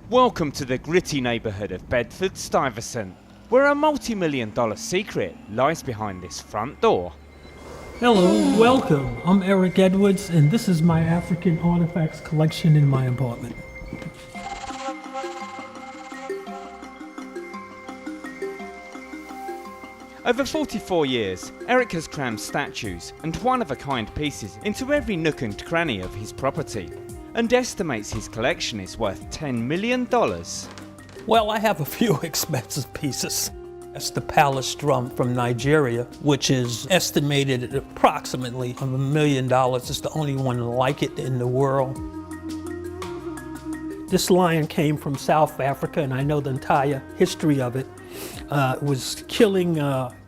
Welcome to the gritty neighbourhood of Bedford-Stuyvesant, where a multi-million-dollar secret lies behind this front door. Hello, welcome. I'm Eric Edwards, and this is my African artifacts collection in my apartment. Over 44 years, Eric has crammed statues and one-of-a-kind pieces into every nook and cranny of his property, and estimates his collection is worth $10 million. Well, I have a few expensive pieces. That's the palace drum from Nigeria, which is estimated at approximately $1 million. It's the only one like it in the world. This lion came from South Africa, and I know the entire history of it. It was killing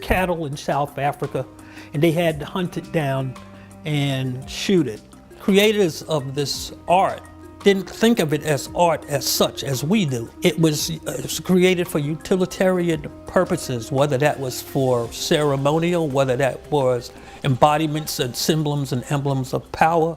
cattle in South Africa, and they had to hunt it down and shoot it. Creators of this art didn't think of it as art as such as we do. It was created for utilitarian purposes, whether that was for ceremonial, whether that was embodiments and symbols and emblems of power.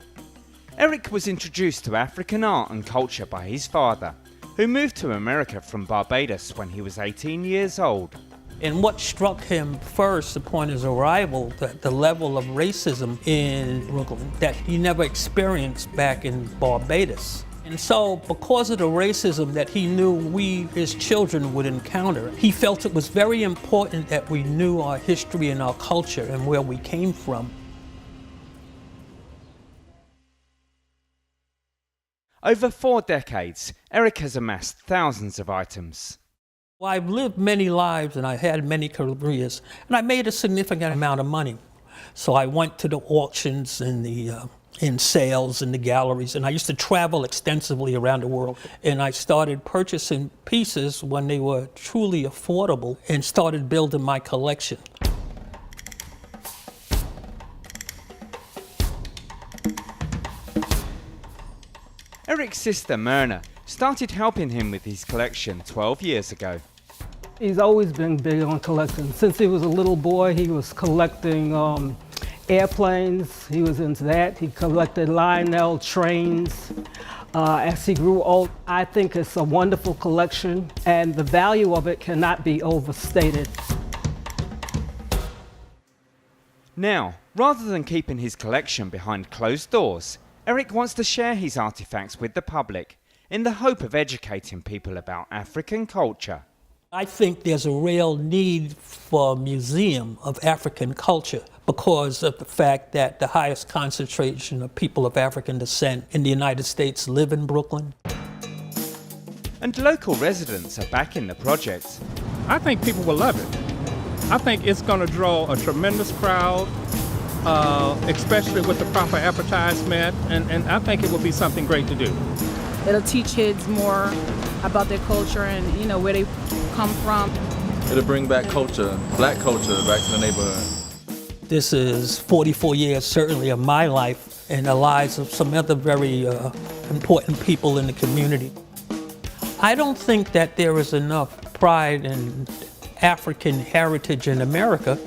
Eric was introduced to African art and culture by his father, who moved to America from Barbados when he was 18 years old. And what struck him first upon his arrival, the level of racism in Brooklyn that he never experienced back in Barbados. And so, because of the racism that he knew we, his children, would encounter, he felt it was very important that we knew our history and our culture and where we came from. Over 4 decades, Eric has amassed thousands of items. Well, I've lived many lives and I had many careers, and I made a significant amount of money. So I went to the auctions and in sales and the galleries, and I used to travel extensively around the world. And I started purchasing pieces when they were truly affordable and started building my collection. Eric's sister Myrna started helping him with his collection 12 years ago. He's always been big on collecting. Since he was a little boy, he was collecting airplanes. He was into that. He collected Lionel trains. As he grew old, I think it's a wonderful collection, and the value of it cannot be overstated. Now, rather than keeping his collection behind closed doors, Eric wants to share his artifacts with the public in the hope of educating people about African culture. I think there's a real need for a museum of African culture because of the fact that the highest concentration of people of African descent in the United States live in Brooklyn. And local residents are backing the project. I think people will love it. I think it's going to draw a tremendous crowd, especially with the proper advertisement, and I think it will be something great to do. It'll teach kids more about their culture and, where they come from. It'll bring back culture, black culture, back to the neighborhood. This is 44 years, certainly, of my life and the lives of some other very important people in the community. I don't think that there is enough pride in African heritage in America.